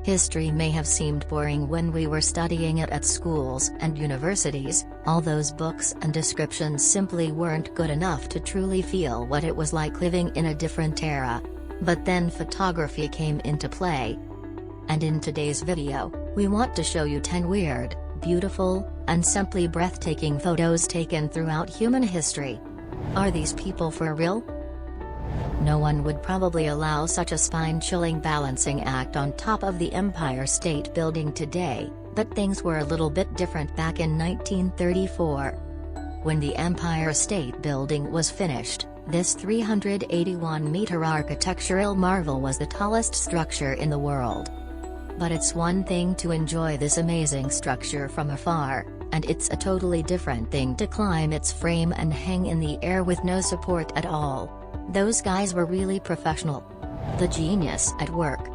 History may have seemed boring when we were studying it at schools and universities, all those books and descriptions simply weren't good enough to truly feel what it was like living in a different era. But then photography came into play. And in today's video, we want to show you 10 weird, beautiful, and simply breathtaking photos taken throughout human history. Are these people for real? No one would probably allow such a spine-chilling balancing act on top of the Empire State Building today, but things were a little bit different back in 1934. When the Empire State Building was finished, this 381-meter architectural marvel was the tallest structure in the world. But it's one thing to enjoy this amazing structure from afar, and it's a totally different thing to climb its frame and hang in the air with no support at all. Those guys were really professional. The genius at work.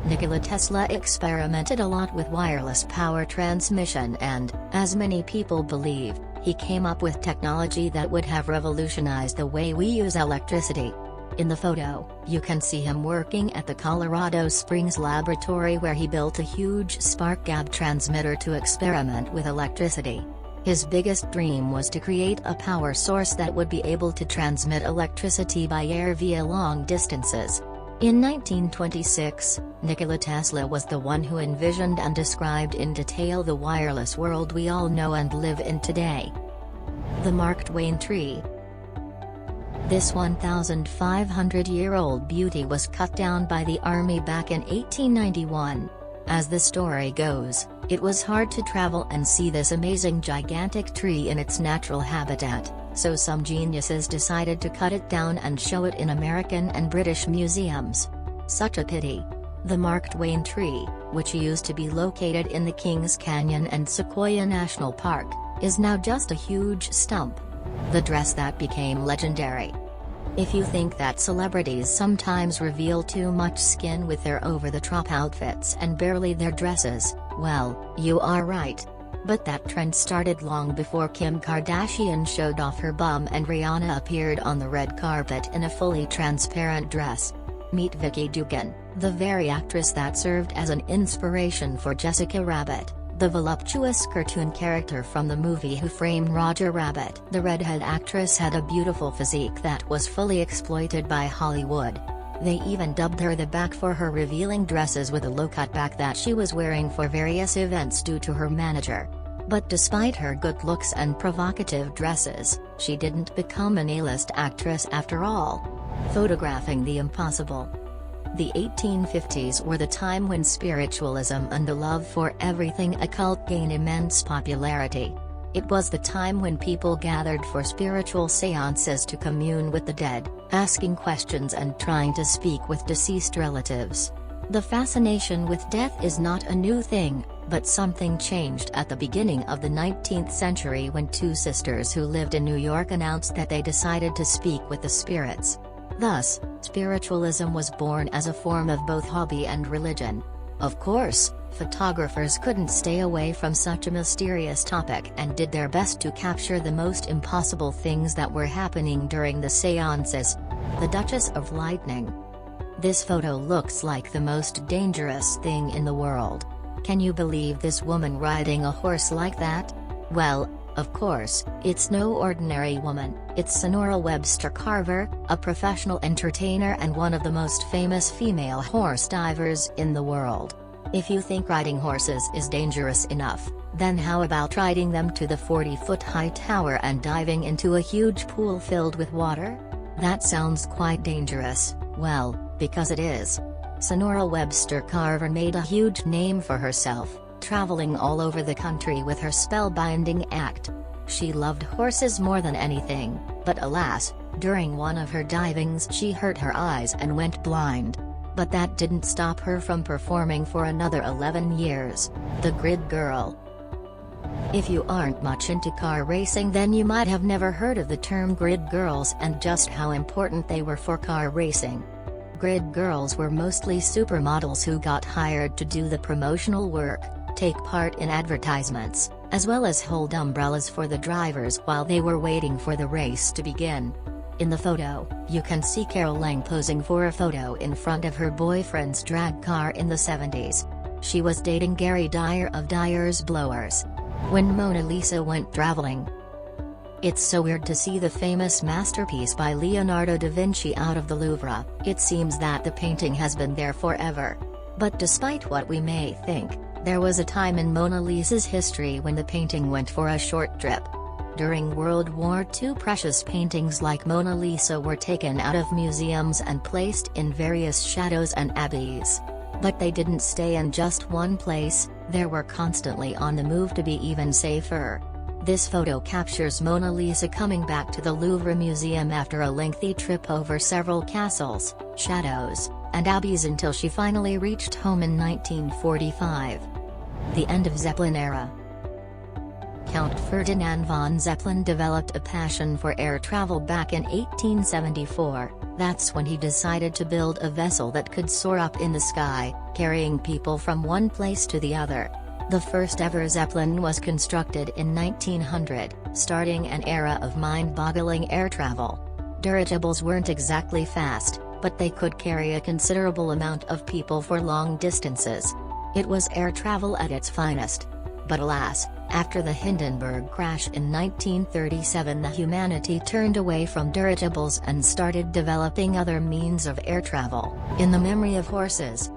Nikola Tesla experimented a lot with wireless power transmission and, as many people believe, he came up with technology that would have revolutionized the way we use electricity. In the photo, you can see him working at the Colorado Springs laboratory where he built a huge spark gap transmitter to experiment with electricity. His biggest dream was to create a power source that would be able to transmit electricity by air via long distances. In 1926, Nikola Tesla was the one who envisioned and described in detail the wireless world we all know and live in today. The Mark Twain tree. This 1,500-year-old beauty was cut down by the army back in 1891. As the story goes, it was hard to travel and see this amazing gigantic tree in its natural habitat, so some geniuses decided to cut it down and show it in American and British museums. Such a pity. The Mark Twain tree, which used to be located in the Kings Canyon and Sequoia National Park, is now just a huge stump. The dress that became legendary. If you think that celebrities sometimes reveal too much skin with their over-the-top outfits and barely their dresses, well, you are right. But that trend started long before Kim Kardashian showed off her bum and Rihanna appeared on the red carpet in a fully transparent dress. Meet Vicky Dugan, the very actress that served as an inspiration for Jessica Rabbit, the voluptuous cartoon character from the movie Who Framed Roger Rabbit. The redhead actress had a beautiful physique that was fully exploited by Hollywood. They even dubbed her the back for her revealing dresses with a low-cut back that she was wearing for various events due to her manager. But despite her good looks and provocative dresses, she didn't become an A-list actress after all. Photographing the impossible. The 1850s were the time when spiritualism and the love for everything occult gained immense popularity. It was the time when people gathered for spiritual seances to commune with the dead, asking questions and trying to speak with deceased relatives. The fascination with death is not a new thing, but something changed at the beginning of the 19th century when two sisters who lived in New York announced that they decided to speak with the spirits. Thus, spiritualism was born as a form of both hobby and religion. Of course, photographers couldn't stay away from such a mysterious topic and did their best to capture the most impossible things that were happening during the seances. The Duchess of Lightning. This photo looks like the most dangerous thing in the world. Can you believe this woman riding a horse like that? Well, of course, it's no ordinary woman, it's Sonora Webster Carver, a professional entertainer and one of the most famous female horse divers in the world. If you think riding horses is dangerous enough, then how about riding them to the 40-foot-high tower and diving into a huge pool filled with water? That sounds quite dangerous. Well, because it is. Sonora Webster Carver made a huge name for herself, traveling all over the country with her spellbinding act. She loved horses more than anything, but alas, during one of her divings she hurt her eyes and went blind. But that didn't stop her from performing for another 11 years. The Grid Girl. If you aren't much into car racing, then you might have never heard of the term grid girls and just how important they were for car racing. Grid girls were mostly supermodels who got hired to do the promotional work, take part in advertisements, as well as hold umbrellas for the drivers while they were waiting for the race to begin. In the photo, you can see Carol Lang posing for a photo in front of her boyfriend's drag car in the 70s. She was dating Gary Dyer of Dyer's Blowers. When Mona Lisa went traveling. It's so weird to see the famous masterpiece by Leonardo da Vinci out of the Louvre. It seems that the painting has been there forever. But despite what we may think, there was a time in Mona Lisa's history when the painting went for a short trip. During World War II, precious paintings like Mona Lisa were taken out of museums and placed in various chateaux and abbeys. But they didn't stay in just one place, they were constantly on the move to be even safer. This photo captures Mona Lisa coming back to the Louvre Museum after a lengthy trip over several castles, chateaux, and abbeys until she finally reached home in 1945. The end of Zeppelin era. Count Ferdinand von Zeppelin developed a passion for air travel back in 1874, that's when he decided to build a vessel that could soar up in the sky, carrying people from one place to the other. The first ever Zeppelin was constructed in 1900, starting an era of mind-boggling air travel. Dirigibles weren't exactly fast, but they could carry a considerable amount of people for long distances. It was air travel at its finest. But alas, after the Hindenburg crash in 1937, humanity turned away from dirigibles and started developing other means of air travel, in the memory of horses.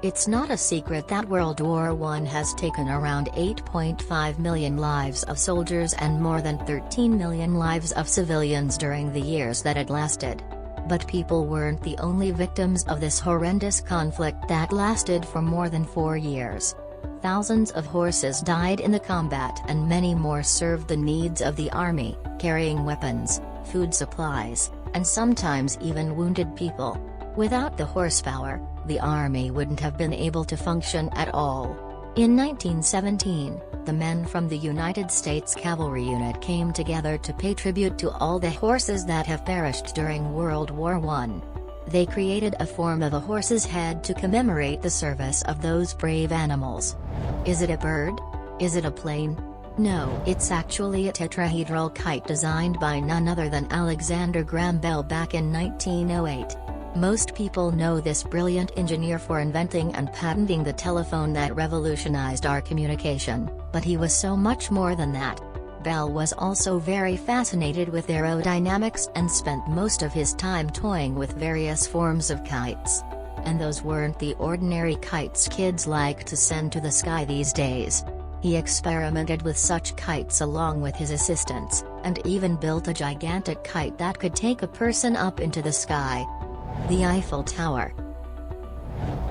It's not a secret that World War I has taken around 8.5 million lives of soldiers and more than 13 million lives of civilians during the years that it lasted. But people weren't the only victims of this horrendous conflict that lasted for more than 4 years. Thousands of horses died in the combat and many more served the needs of the army, carrying weapons, food supplies, and sometimes even wounded people. Without the horsepower, the army wouldn't have been able to function at all. In 1917, the men from the United States Cavalry Unit came together to pay tribute to all the horses that have perished during World War I. They created a form of a horse's head to commemorate the service of those brave animals. Is it a bird? Is it a plane? No, it's actually a tetrahedral kite designed by none other than Alexander Graham Bell back in 1908. Most people know this brilliant engineer for inventing and patenting the telephone that revolutionized our communication, but he was so much more than that. Bell was also very fascinated with aerodynamics and spent most of his time toying with various forms of kites. And those weren't the ordinary kites kids like to send to the sky these days. He experimented with such kites along with his assistants, and even built a gigantic kite that could take a person up into the sky. The Eiffel Tower.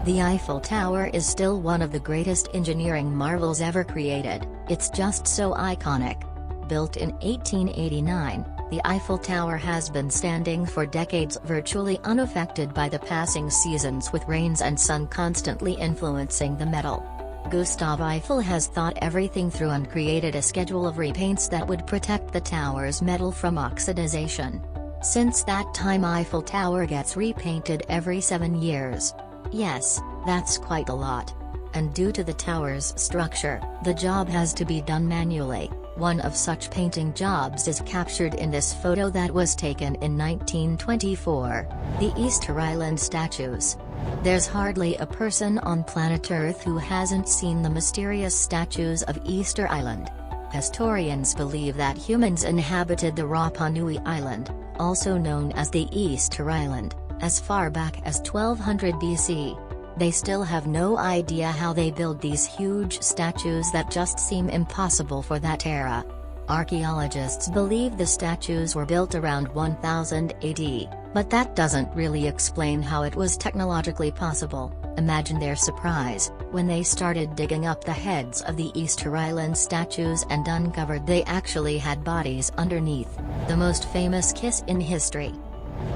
The Eiffel Tower is still one of the greatest engineering marvels ever created, it's just so iconic. Built in 1889, the Eiffel Tower has been standing for decades virtually unaffected by the passing seasons with rains and sun constantly influencing the metal. Gustav Eiffel has thought everything through and created a schedule of repaints that would protect the tower's metal from oxidization. Since that time, Eiffel Tower gets repainted every 7 years. Yes, that's quite a lot. And due to the tower's structure, the job has to be done manually. One of such painting jobs is captured in this photo that was taken in 1924, the Easter Island statues. There's hardly a person on planet Earth who hasn't seen the mysterious statues of Easter Island. Historians believe that humans inhabited the Rapa Nui Island, also known as the Easter Island, as far back as 1200 BC. They still have no idea how they build these huge statues that just seem impossible for that era. Archaeologists believe the statues were built around 1000 AD, but that doesn't really explain how it was technologically possible. Imagine their surprise, when they started digging up the heads of the Easter Island statues and uncovered they actually had bodies underneath. The most famous kiss in history.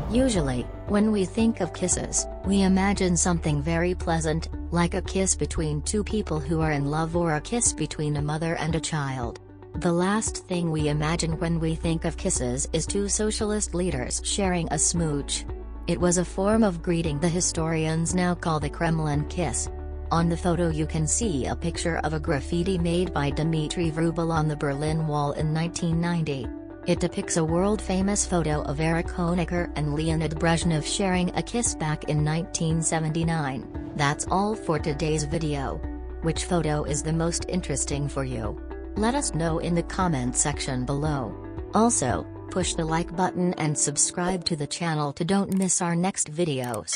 Usually, when we think of kisses, we imagine something very pleasant, like a kiss between two people who are in love or a kiss between a mother and a child. The last thing we imagine when we think of kisses is two socialist leaders sharing a smooch. It was a form of greeting the historians now call the Kremlin kiss. On the photo you can see a picture of a graffiti made by Dmitry Vrubel on the Berlin Wall in 1990. It depicts a world-famous photo of Erich Honecker and Leonid Brezhnev sharing a kiss back in 1979. That's all for today's video. Which photo is the most interesting for you? Let us know in the comment section below. Also, push the like button and subscribe to the channel to don't miss our next videos.